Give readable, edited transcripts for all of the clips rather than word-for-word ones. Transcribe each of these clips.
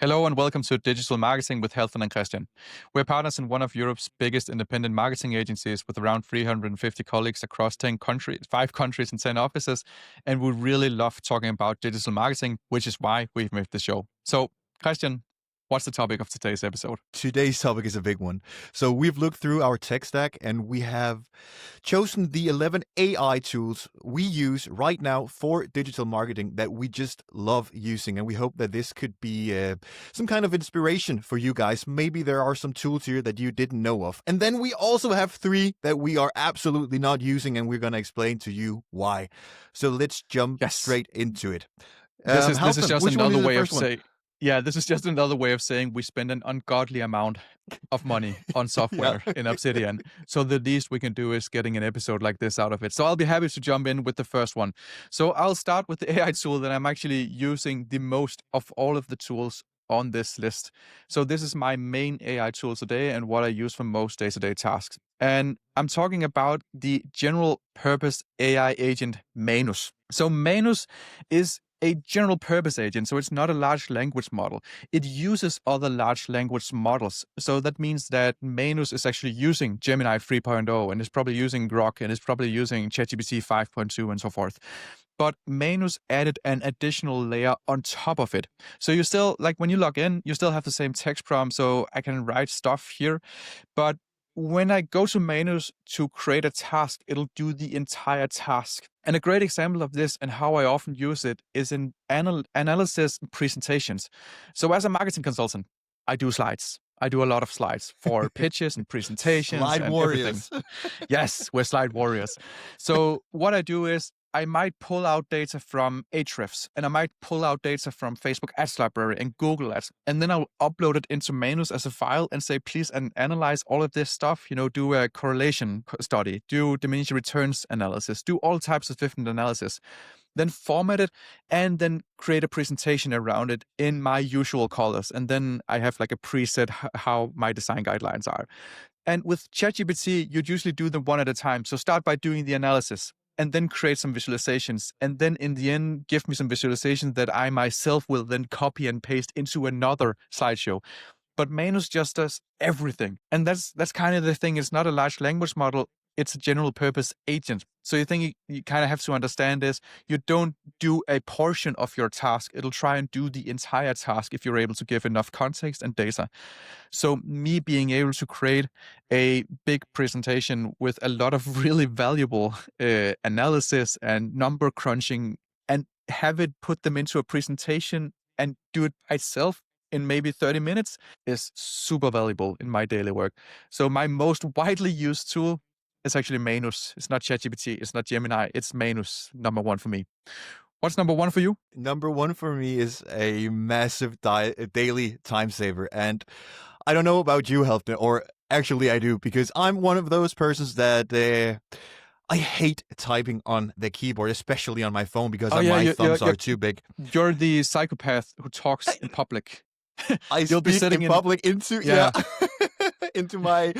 Hello and welcome to Digital Marketing with Helfen and Kristian. We're partners in one of Europe's biggest independent marketing agencies with around 350 colleagues across 10 countries, 5 countries and 10 offices. And we really love talking about digital marketing, which is why we've made the show. So, Kristian, what's the topic of today's episode? Today's topic is a big one. So we've looked through our tech stack and we have chosen the 11 AI tools we use right now for digital marketing that we just love using. And we hope that this could be some kind of inspiration for you guys. Maybe there are some tools here that you didn't know of. And then we also have 3 that we are absolutely not using, and we're going to explain to you why. So let's jump straight into it. This is just another way of saying... Yeah, this is just another way of saying we spend an ungodly amount of money on software in Obsidian. So the least we can do is getting an episode like this out of it. So I'll be happy to jump in with the first one. So I'll start with the AI tool that I'm actually using the most of all of the tools on this list. So this is my main AI tool today and what I use for most day-to-day tasks. And I'm talking about the general purpose AI agent Manus. So Manus is a general purpose agent, so it's not a large language model. It uses other large language models. So that means that Manus is actually using Gemini 3.0 and is probably using Grok and is probably using ChatGPT 5.2 and so forth. But Manus added an additional layer on top of it. So you still, like when you log in, you still have the same text prompt, so I can write stuff here. But when I go to Manus to create a task, it'll do the entire task. And a great example of this and how I often use it is in analysis presentations. So as a marketing consultant, I do slides. I do a lot of slides for pitches and presentations. Slide and warriors. Everything. Yes, we're slide warriors. So what I do is I might pull out data from Ahrefs, and I might pull out data from Facebook Ads Library and Google Ads, and then I'll upload it into Manus as a file and say, please analyze all of this stuff, do a correlation study, do diminishing returns analysis, do all types of different analysis, then format it, and then create a presentation around it in my usual colors. And then I have like a preset how my design guidelines are. And with ChatGPT, you'd usually do them one at a time. So start by doing the analysis, and then create some visualizations. And then in the end, give me some visualizations that I myself will then copy and paste into another slideshow. But Manus just does everything. And that's kind of the thing. It's not a large language model. It's a general purpose agent. So you think you kind of have to understand this. You don't do a portion of your task. It'll try and do the entire task if you're able to give enough context and data. So me being able to create a big presentation with a lot of really valuable analysis and number crunching and have it put them into a presentation and do it myself in maybe 30 minutes is super valuable in my daily work. So my most widely used tool is actually Manus. It's not ChatGPT. It's not Gemini. It's Manus, number 1 for me. What's number 1 for you? Number 1 for me is a massive daily time saver. And I don't know about you, Helfner, or actually I do, because I'm one of those persons that I hate typing on the keyboard, especially on my phone, because my thumbs are too big. You're the psychopath who talks in public. You'll be sitting in public into into my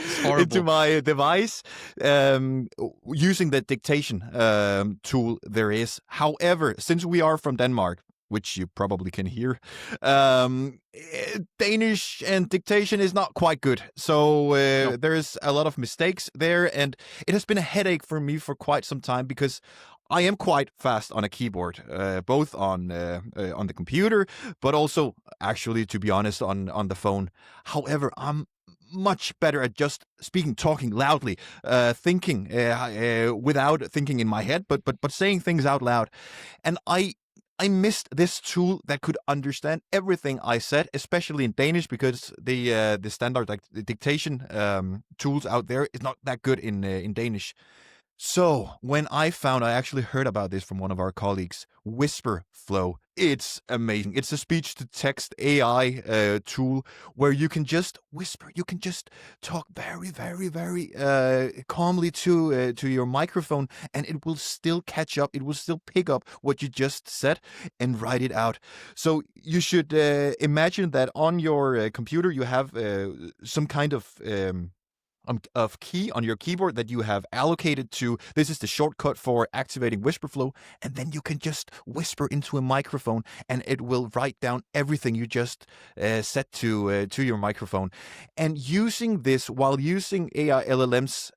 device using the dictation tool there is. However, since we are from Denmark, which you probably can hear, Danish and dictation is not quite good. So there's a lot of mistakes there, and it has been a headache for me for quite some time because I am quite fast on a keyboard, both on the computer, but also, actually, to be honest, on the phone. However, I'm much better at just talking loudly, thinking without thinking in my head, but saying things out loud. And I missed this tool that could understand everything I said, especially in Danish, because the standard the dictation tools out there is not that good in Danish. So when I actually heard about this from one of our colleagues, Wispr Flow. It's amazing. It's a speech-to-text AI tool where you can just whisper. You can just talk very, very, very calmly to your microphone, and it will still catch up. It will still pick up what you just said and write it out. So you should imagine that on your computer you have some kind of of key on your keyboard that you have allocated to. This is the shortcut for activating Whisper Flow, and then you can just whisper into a microphone, and it will write down everything you just set to your microphone. And using this while using AI LLMs,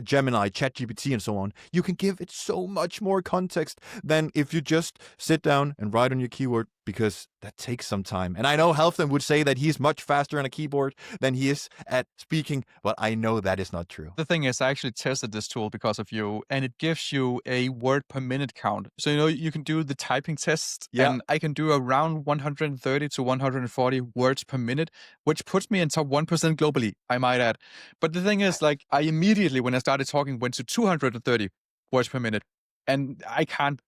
Gemini, ChatGPT, and so on, you can give it so much more context than if you just sit down and write on your keyboard, because that takes some time. And I know Halfdan would say that he's much faster on a keyboard than he is at speaking, but I know that is not true. The thing is, I actually tested this tool because of you, and it gives you a word per minute count. So, you can do the typing test, and I can do around 130 to 140 words per minute, which puts me in top 1% globally, I might add. But the thing is, like, I immediately, when I started talking, went to 230 words per minute, and I can't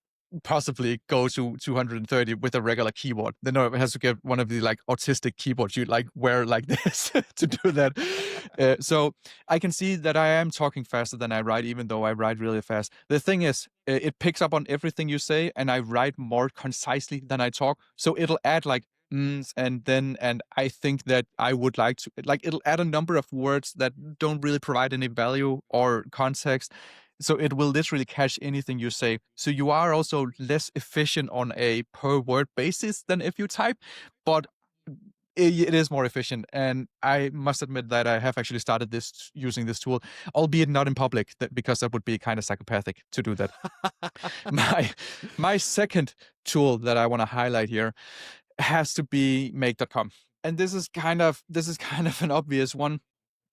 possibly go to 230 with a regular keyboard. Then it has to get one of the like autistic keyboards you like wear like this to do that. So I can see that I am talking faster than I write, even though I write really fast. The thing is, it picks up on everything you say, and I write more concisely than I talk. So it'll add like and I think that I would like to, like, it'll add a number of words that don't really provide any value or context. So it will literally catch anything you say. So you are also less efficient on a per word basis than if you type, but it is more efficient. And I must admit that I have actually started using this tool, albeit not in public, because that would be kind of psychopathic to do that. My second tool that I want to highlight here has to be make.com. And this is kind of an obvious one,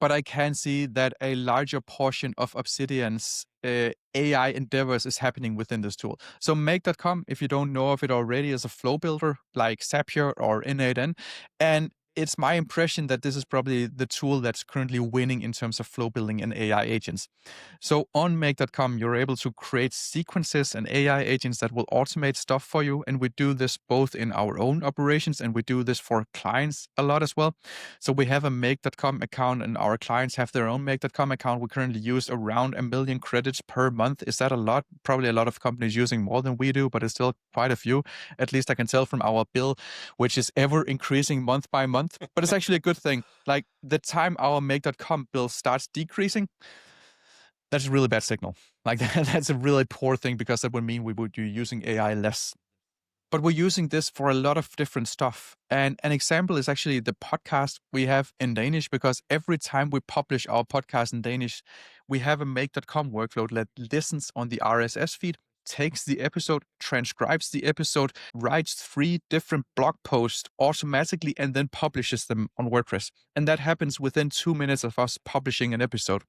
but I can see that a larger portion of Obsidian's AI endeavors is happening within this tool. So make.com, if you don't know of it already, is a flow builder like Zapier or N8N. And it's my impression that this is probably the tool that's currently winning in terms of flow building and AI agents. So on make.com, you're able to create sequences and AI agents that will automate stuff for you. And we do this both in our own operations, and we do this for clients a lot as well. So we have a make.com account, and our clients have their own make.com account. We currently use around 1 million credits per month. Is that a lot? Probably a lot of companies using more than we do, but it's still quite a few. At least I can tell from our bill, which is ever increasing month by month. But it's actually a good thing. Like, the time our make.com bill starts decreasing, that's a really bad signal. Like, that's a really poor thing, because that would mean we would be using AI less. But we're using this for a lot of different stuff. And an example is actually the podcast we have in Danish, because every time we publish our podcast in Danish, we have a make.com workflow that listens on the RSS feed, takes the episode, transcribes the episode, writes 3 different blog posts automatically, and then publishes them on WordPress. And that happens within 2 minutes of us publishing an episode.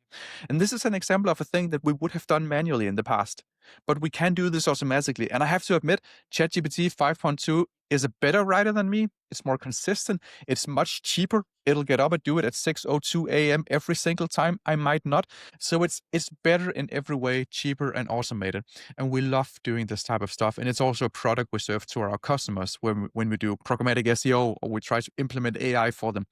And this is an example of a thing that we would have done manually in the past. But we can do this automatically. And I have to admit, ChatGPT 5.2 is a better writer than me. It's more consistent. It's much cheaper. It'll get up and do it at 6:02 a.m. every single time. I might not. So it's better in every way, cheaper and automated. And we love doing this type of stuff. And it's also a product we serve to our customers when we do programmatic SEO, or we try to implement AI for them.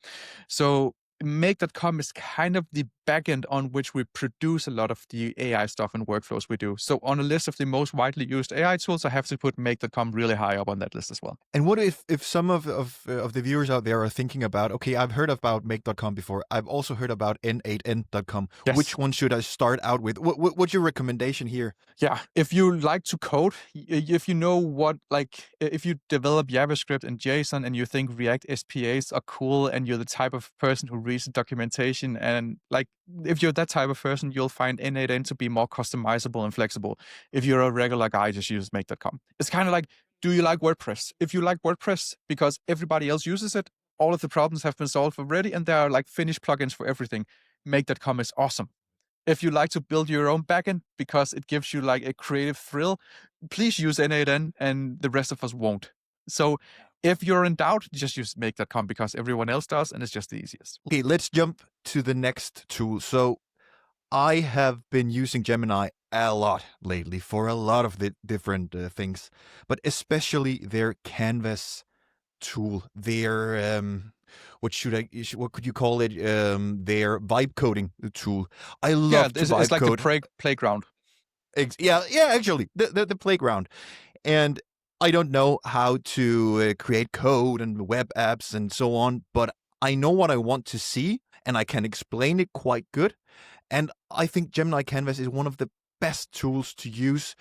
So make.com is kind of the backend on which we produce a lot of the AI stuff and workflows we do. So on a list of the most widely used AI tools, I have to put make.com really high up on that list as well. And what if some of the viewers out there are thinking about, okay, I've heard about make.com before. I've also heard about n8n.com. Yes. Which one should I start out with? What's your recommendation here? Yeah, if you like to code, if you know if you develop JavaScript and JSON and you think React SPAs are cool, and you're the type of person who reads the documentation, and like, if you're that type of person, you'll find N8N to be more customizable and flexible. If you're a regular guy, just use make.com. It's kind of like, do you like WordPress? If you like WordPress because everybody else uses it, all of the problems have been solved already, and there are like finished plugins for everything. Make.com is awesome. If you like to build your own backend because it gives you like a creative thrill, please use N8N, and the rest of us won't. So if you're in doubt, just use make.com because everyone else does, and it's just the easiest. Okay, let's jump to the next tool. So I have been using Gemini a lot lately for a lot of the different things, but especially their Canvas tool, their what could you call it? Their vibe coding tool. I love it's like the playground. Actually, the playground. And I don't know how to create code and web apps and so on, but I know what I want to see, and I can explain it quite good. And I think Gemini Canvas is one of the best tools to use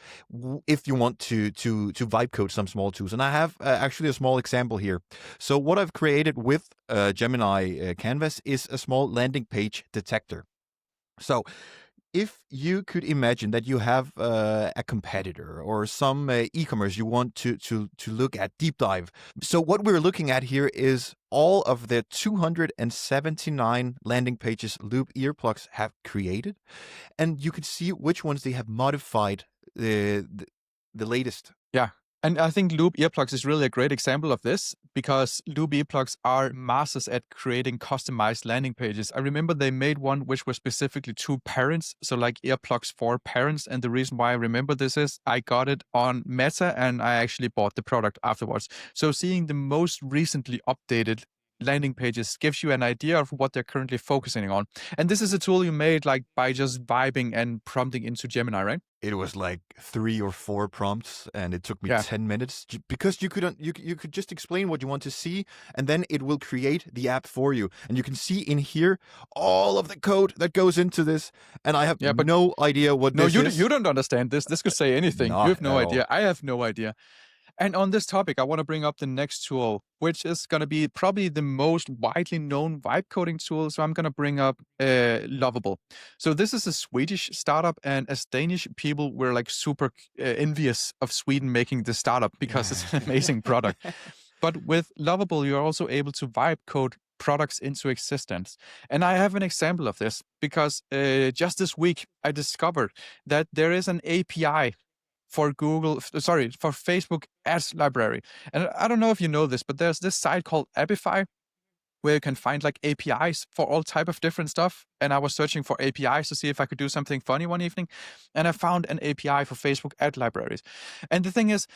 if you want to vibe code some small tools. And I have actually a small example here. So what I've created with Gemini Canvas is a small landing page detector. So if you could imagine that you have a competitor or some e-commerce you want to look at, deep dive. So what we're looking at here is all of the 279 landing pages Loop earplugs have created, and you can see which ones they have modified the latest. Yeah. And I think Loop earplugs is really a great example of this because Loop earplugs are masters at creating customized landing pages. I remember they made one which was specifically to parents, so like earplugs for parents. And the reason why I remember this is I got it on Meta and I actually bought the product afterwards. So seeing the most recently updated landing pages gives you an idea of what they're currently focusing on. And this is a tool you made like by just vibing and prompting into Gemini, right? It was like 3 or 4 prompts, and it took me Yeah. 10 minutes because you could just explain what you want to see, and then it will create the app for you. And you can see in here all of the code that goes into this, and I have no idea what this is. No, you don't understand this. This could say anything. Not you have no at idea. all. I have no idea. And on this topic, I want to bring up the next tool, which is going to be probably the most widely known vibe coding tool. So I'm going to bring up Lovable. So this is a Swedish startup, and as Danish people, we're like super envious of Sweden making this startup because it's an amazing product. But with Lovable, you're also able to vibe code products into existence. And I have an example of this because just this week, I discovered that there is an API for for Facebook Ads Library. And I don't know if you know this, but there's this site called Shopify where you can find like APIs for all type of different stuff. And I was searching for APIs to see if I could do something funny one evening. And I found an API for Facebook ad libraries. And the thing is,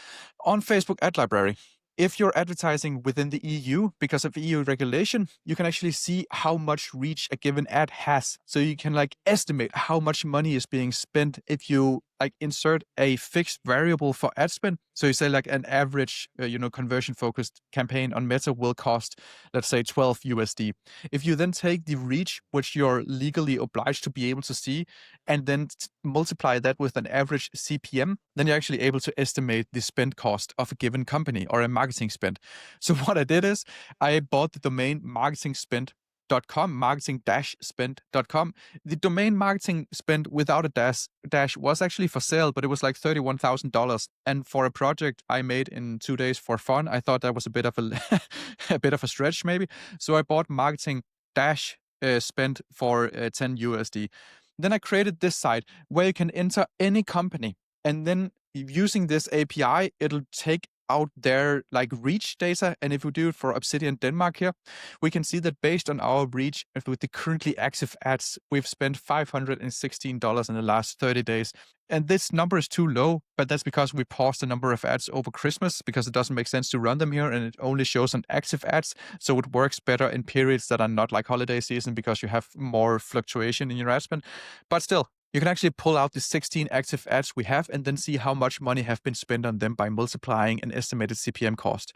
on Facebook ad library, if you're advertising within the EU, because of EU regulation, you can actually see how much reach a given ad has. So you can like estimate how much money is being spent if you like insert a fixed variable for ad spend. So you say like an average, conversion focused campaign on Meta will cost, let's say 12 USD. If you then take the reach, which you're legally obliged to be able to see, and then multiply that with an average CPM, then you're actually able to estimate the spend cost of a given company or a marketing spend. So what I did is I bought the domain marketing-spend.com, marketing-spend.com. The domain marketing spend without a dash was actually for sale, but it was like $31,000. And for a project I made in 2 days for fun, I thought that was a bit of a bit of a stretch maybe. So I bought marketing dash spend for 10 USD. Then I created this site where you can enter any company, and then using this API, it'll take out their like reach data. And if we do it for Obsidian Denmark here, we can see that based on our reach with the currently active ads, we've spent $516 in the last 30 days. And this number is too low, but that's because we paused a number of ads over Christmas because it doesn't make sense to run them here, and it only shows on active ads. So it works better in periods that are not like holiday season because you have more fluctuation in your ad spend. But still, you can actually pull out the 16 active ads we have and then see how much money have been spent on them by multiplying an estimated CPM cost.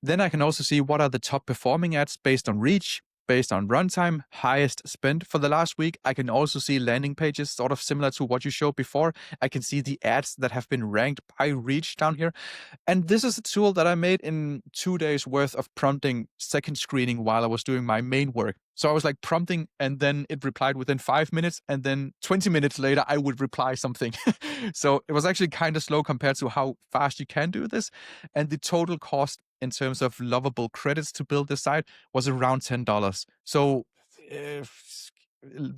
Then I can also see what are the top performing ads based on reach, based on runtime, highest spend for the last week. I can also see landing pages sort of similar to what you showed before. I can see the ads that have been ranked by reach down here. And this is a tool that I made in 2 days worth of prompting second screening while I was doing my main work. So I was like prompting and then it replied within 5 minutes. And then 20 minutes later, I would reply something. So it was actually kind of slow compared to how fast you can do this. And the total cost in terms of Lovable credits to build this site was around $10. So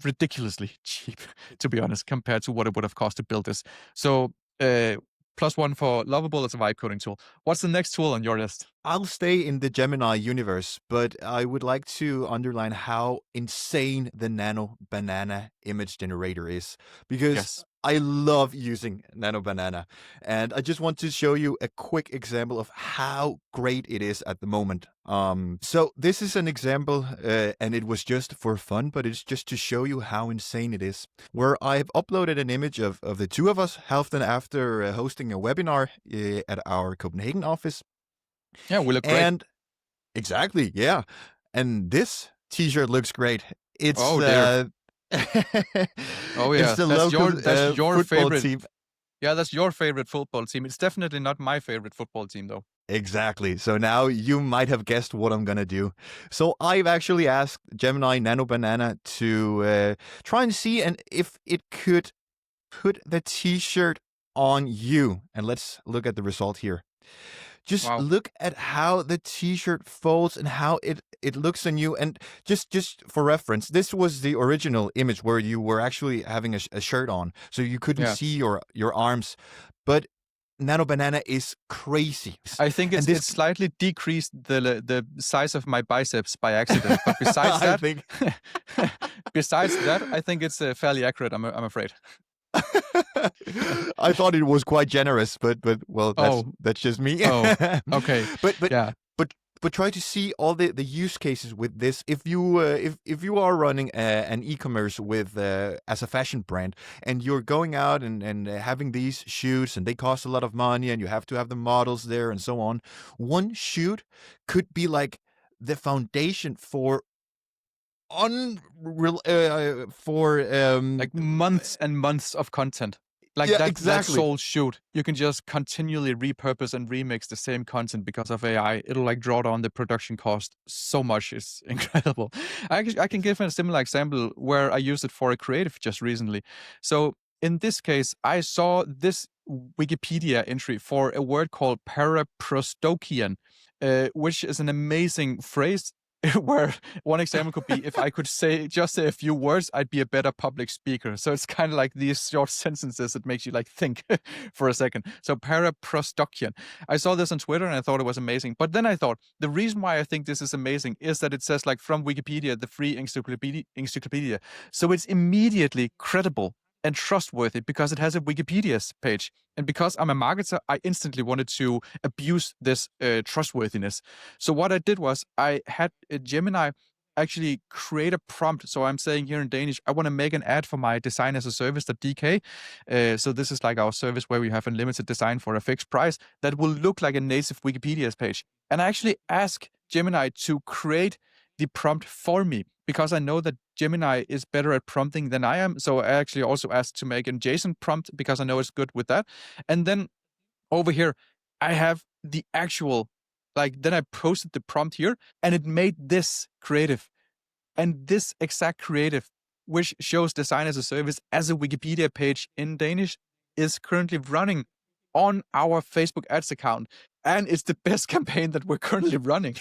ridiculously cheap, to be honest, compared to what it would have cost to build this. So +1 for Lovable as a vibe coding tool. What's the next tool on your list? I'll stay in the Gemini universe, but I would like to underline how insane the Nano Banana image generator is, because I love using Nano Banana, and I just want to show you a quick example of how great it is at the moment. So this is an example, and it was just for fun, but it's just to show you how insane it is, where I've uploaded an image of the two of us, Halfdan, after hosting a webinar at our Copenhagen office. Yeah, we look great. And exactly, yeah. And this t-shirt looks great. It's Oh dear. Oh it's yeah. the That's local your football favorite. team. Yeah, that's your favorite football team. It's definitely not my favorite football team though. Exactly. So now you might have guessed what I'm gonna do. So I've actually asked Gemini Nano Banana to try and see and if it could put the T-shirt on you. And let's look at the result here. Just Wow. look at how the T-shirt folds and how it looks on you. And just for reference, this was the original image where you were actually having a shirt on, so you couldn't Yeah. see your arms. But Nano Banana is crazy. I think And it's slightly decreased the size of my biceps by accident, but besides I that, think besides that, I think it's fairly accurate. I'm afraid. I thought it was quite generous, but well, Oh, that's just me. oh, okay, but yeah, but try to see all the use cases with this. If you are running an e-commerce with as a fashion brand, and you're going out and having these shoots, and they cost a lot of money, and you have to have the models there and so on. One shoot could be like the foundation for like months and months of content. Like yeah, that exactly. sole shoot, you can just continually repurpose and remix the same content because of AI. It'll like draw down the production cost so much. It's incredible. I can give a similar example where I used it for a creative just recently. So in this case, I saw this Wikipedia entry for a word called paraprostokian, which is an amazing phrase where one example could be if I could just say a few words, I'd be a better public speaker. So it's kind of like these short sentences that makes you like think for a second. So paraprostokian. I saw this on Twitter and I thought it was amazing. But then I thought the reason why I think this is amazing is that it says like from Wikipedia, the free encyclopedia. So it's immediately credible and trustworthy because it has a Wikipedia page. And because I'm a marketer, I instantly wanted to abuse this trustworthiness. So what I did was I had Gemini actually create a prompt. So I'm saying here in Danish, I want to make an ad for my design as a service.dk. So this is like our service where we have unlimited design for a fixed price that will look like a native Wikipedia page. And I actually ask Gemini to create the prompt for me because I know that Gemini is better at prompting than I am. So I actually also asked to make a JSON prompt because I know it's good with that. And then over here, I have the actual, like, then I posted the prompt here and it made this creative. And this exact creative, which shows design as a service as a Wikipedia page in Danish, is currently running on our Facebook ads account. And it's the best campaign that we're currently running,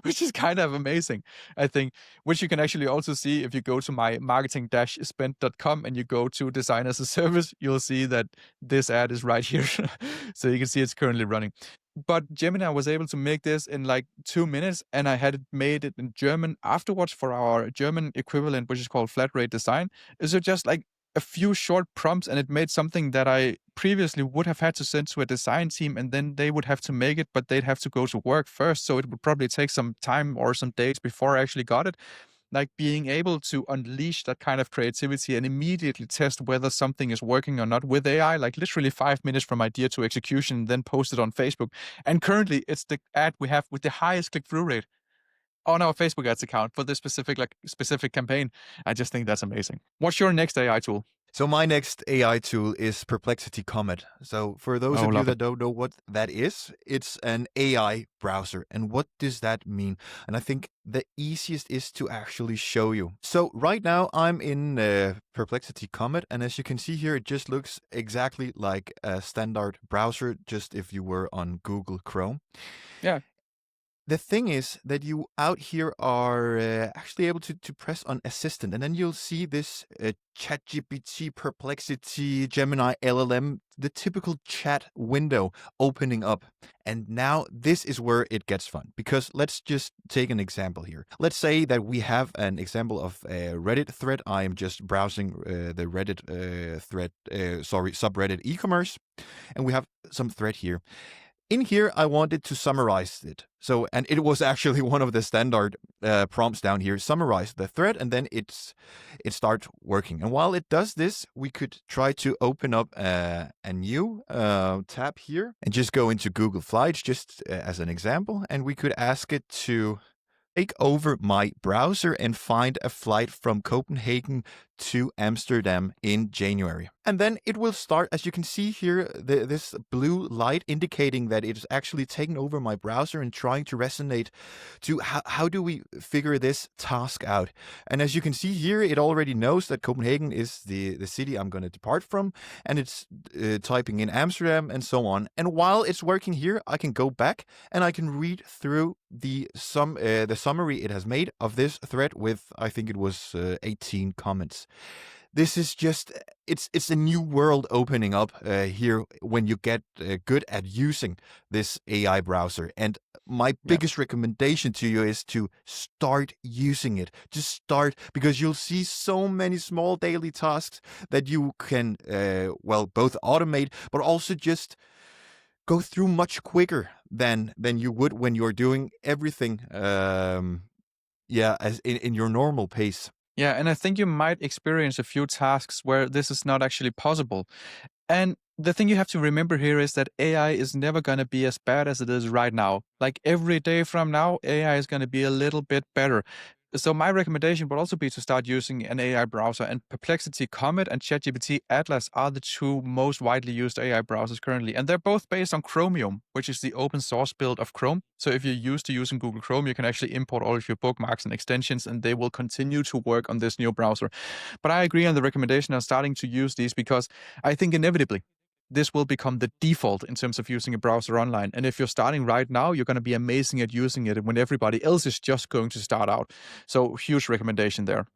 which is kind of amazing, I think, which you can actually also see if you go to my marketing-spend.com and you go to design as a service, you'll see that this ad is right here. So you can see it's currently running. But Gemini was able to make this in like 2 minutes, and I had it made it in German afterwards for our German equivalent, which is called flat rate design. So just like a few short prompts, and it made something that I previously would have had to send to a design team, and then they would have to make it, but they'd have to go to work first. So it would probably take some time or some days before I actually got it. Like being able to unleash that kind of creativity and immediately test whether something is working or not with AI, like literally 5 minutes from idea to execution, then post it on Facebook. And currently it's the ad we have with the highest click-through rate on our Facebook ads account for this specific campaign. I just think that's amazing. What's your next AI tool? So my next AI tool is Perplexity Comet. So for those Oh, of you love it. that don't know what that is, it's an AI browser. And what does that mean? And I think the easiest is to actually show you. So right now I'm in Perplexity Comet, and as you can see here, it just looks exactly like a standard browser, just if you were on Google Chrome. Yeah. The thing is that you out here are actually able to press on Assistant, and then you'll see this ChatGPT, Perplexity, Gemini, LLM, the typical chat window opening up. And now this is where it gets fun, because let's just take an example here. Let's say that we have an example of a Reddit thread. I am just browsing the Reddit subreddit e-commerce, and we have some thread here. In here, I wanted to summarize it. So, and it was actually one of the standard prompts down here, summarize the thread, and then it starts working. And while it does this, we could try to open up a new tab here and just go into Google Slides, just as an example. And we could ask it to take over my browser and find a flight from Copenhagen to Amsterdam in January. And then it will start, as you can see here, this blue light indicating that it's actually taken over my browser and trying to resonate to how do we figure this task out. And as you can see here, it already knows that Copenhagen is the city I'm going to depart from, and it's typing in Amsterdam and so on. And while it's working here, I can go back and I can read through the summary it has made of this thread with, I think it was 18 comments. This is just, it's a new world opening up here when you get good at using this AI browser. And my biggest recommendation to you is to start using it. Just start, because you'll see so many small daily tasks that you can, both automate, but also just go through much quicker than you would when you're doing everything, as in your normal pace. Yeah, and I think you might experience a few tasks where this is not actually possible. And the thing you have to remember here is that AI is never going to be as bad as it is right now. Like every day from now, AI is going to be a little bit better. So my recommendation would also be to start using an AI browser, and Perplexity Comet and ChatGPT Atlas are the two most widely used AI browsers currently. And they're both based on Chromium, which is the open source build of Chrome. So if you're used to using Google Chrome, you can actually import all of your bookmarks and extensions, and they will continue to work on this new browser. But I agree on the recommendation of starting to use these, because I think inevitably this will become the default in terms of using a browser online. And if you're starting right now, you're going to be amazing at using it when everybody else is just going to start out. So huge recommendation there.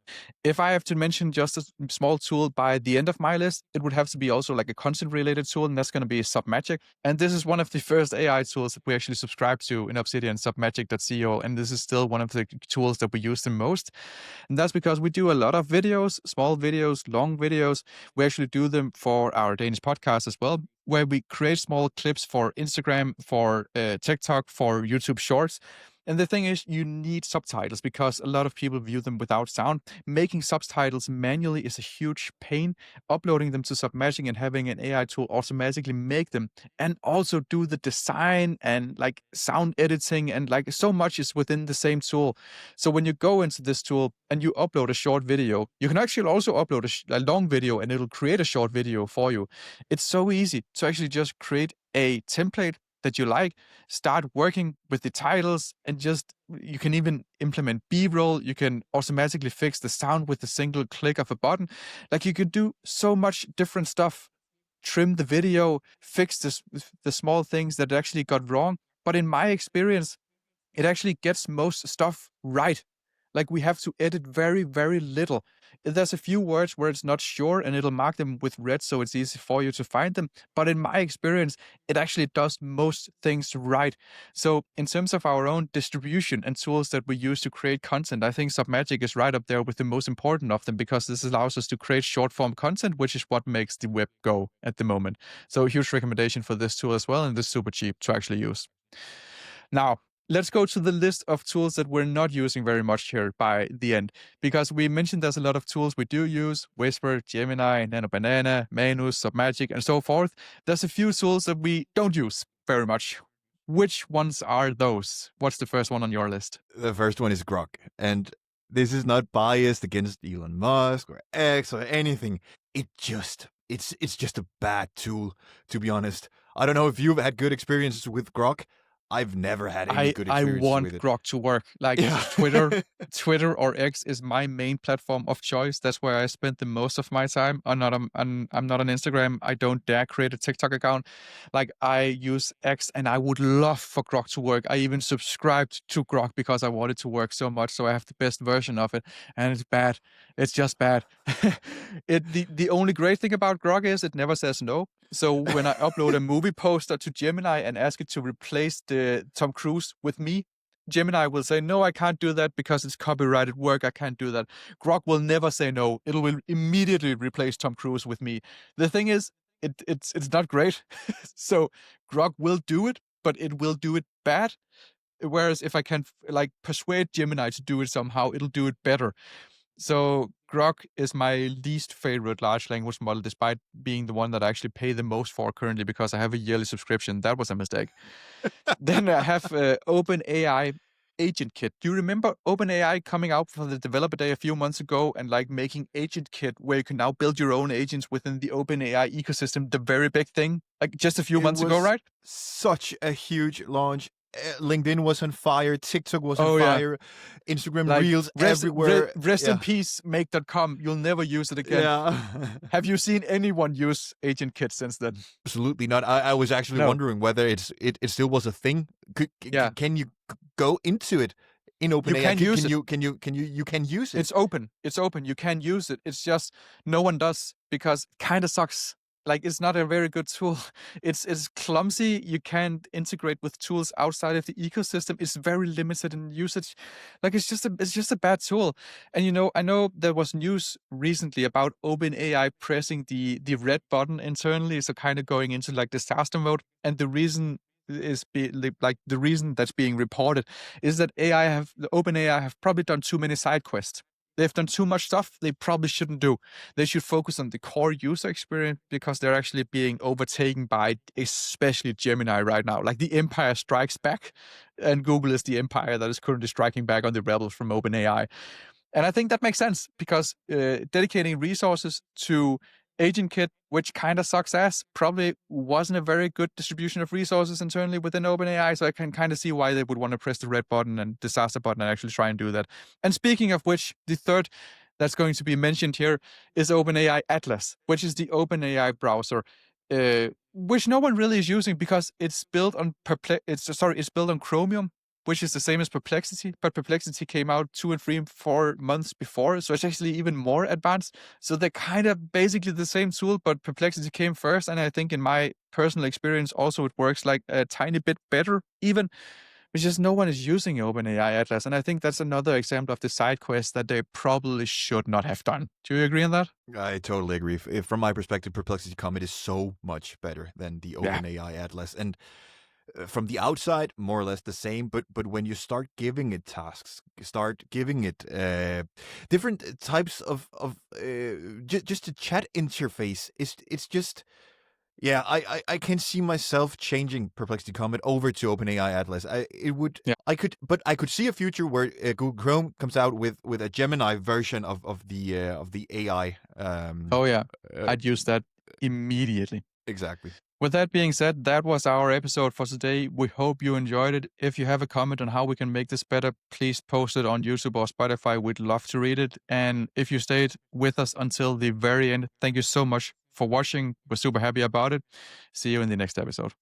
If I have to mention just a small tool by the end of my list, it would have to be also like a content related tool, and that's going to be SubMagic. And this is one of the first AI tools that we actually subscribe to in Obsidian, submagic.co. And this is still one of the tools that we use the most. And that's because we do a lot of videos, small videos, long videos. We actually do them for our Danish podcast as well, where we create small clips for Instagram, for TikTok, for YouTube Shorts. And the thing is, you need subtitles because a lot of people view them without sound. Making subtitles manually is a huge pain. Uploading them to SubMagic and having an AI tool automatically make them, and also do the design and like sound editing, and like so much is within the same tool. So when you go into this tool and you upload a short video, you can actually also upload a long video and it'll create a short video for you. It's so easy to actually just create a template that you like, start working with the titles, and just, you can even implement B-roll. You can automatically fix the sound with a single click of a button. Like, you could do so much different stuff, trim the video, fix the small things that actually got wrong. But in my experience, it actually gets most stuff right. Like, we have to edit very, very little. There's a few words where it's not sure and it'll mark them with red so it's easy for you to find them. But in my experience, it actually does most things right. So in terms of our own distribution and tools that we use to create content, I think SubMagic is right up there with the most important of them, because this allows us to create short form content, which is what makes the web go at the moment. So a huge recommendation for this tool as well, and this is super cheap to actually use. Now, let's go to the list of tools that we're not using very much here by the end, because we mentioned there's a lot of tools we do use: Wispr, Gemini, Nano, Manus, SubMagic, and so forth. There's a few tools that we don't use very much. Which ones are those? What's the first one on your list? The first one is Grok. And this is not biased against Elon Musk or X or anything. It's just a bad tool, to be honest. I don't know if you've had good experiences with Grok. I've never had any good experiences I want with it. Grok to work. Like, Twitter or X is my main platform of choice. That's where I spend the most of my time. I'm not on Instagram. I don't dare create a TikTok account. Like, I use X, and I would love for Grok to work. I even subscribed to Grok because I want it to work so much. So I have the best version of it, and it's bad. It's just bad. The only great thing about Grok is it never says no. So when I upload a movie poster to Gemini and ask it to replace the Tom Cruise with me, Gemini will say, no, I can't do that because it's copyrighted work. I can't do that. Grok will never say no. It will immediately replace Tom Cruise with me. The thing is, it's not great. So Grok will do it, but it will do it bad. Whereas if I can persuade Gemini to do it somehow, it'll do it better. So Grok is my least favorite large language model, despite being the one that I actually pay the most for currently, because I have a yearly subscription. That was a mistake. Then I have OpenAI. Agent Kit. Do you remember OpenAI coming out for the developer day a few months ago and like making Agent Kit where you can now build your own agents within the OpenAI ecosystem? The very big thing, like just a few It months ago, was right? such a huge launch. LinkedIn was on fire. TikTok was on Oh yeah. fire. Instagram Like Reels everywhere. rest in Yeah. peace, make.com. You'll never use it again. Yeah. Have you seen anyone use Agent Kit since then? Absolutely not. I was actually No. wondering whether it still was a thing. Yeah. Can you go into it in OpenAI? can use it. You can use it. It's open. It's open. You can use it. It's just no one does because it kind of sucks. Like it's not a very good tool. It's clumsy. You can't integrate with tools outside of the ecosystem. It's very limited in usage. Like it's just a bad tool. And I know there was news recently about OpenAI pressing the red button internally, so kind of going into like disaster mode. And the reason the reason that's being reported is that the OpenAI have probably done too many side quests. They've done too much stuff they probably shouldn't do. They should focus on the core user experience because they're actually being overtaken by especially Gemini right now. Like the empire strikes back, and Google is the empire that is currently striking back on the rebels from OpenAI. And I think that makes sense because dedicating resources to Agent Kit, which kind of sucks ass, probably wasn't a very good distribution of resources internally within OpenAI. So I can kind of see why they would want to press the red button and disaster button and actually try and do that. And speaking of which, the third that's going to be mentioned here is OpenAI Atlas, which is the OpenAI browser, which no one really is using because it's built on it's built on Chromium, which is the same as Perplexity, but Perplexity came out 2 and 3 and 4 months before, so it's actually even more advanced. So they're kind of basically the same tool, but Perplexity came first, and I think in my personal experience also it works like a tiny bit better even. It's just no one is using OpenAI Atlas, and I think that's another example of the side quest that they probably should not have done. Do you agree on that? I totally agree. From my perspective, Perplexity Comet is so much better than the Yeah. OpenAI Atlas, and from the outside, more or less the same. But when you start giving it tasks, start giving it different types of just a chat interface, it's just. Yeah, I can see myself changing Perplexity Comet over to OpenAI Atlas. Yeah. I could see a future where Google Chrome comes out with a Gemini version of the AI. Oh yeah, uh, I'd use that immediately. Exactly. With that being said, that was our episode for today. We hope you enjoyed it. If you have a comment on how we can make this better, please post it on YouTube or Spotify. We'd love to read it. And if you stayed with us until the very end, thank you so much for watching. We're super happy about it. See you in the next episode.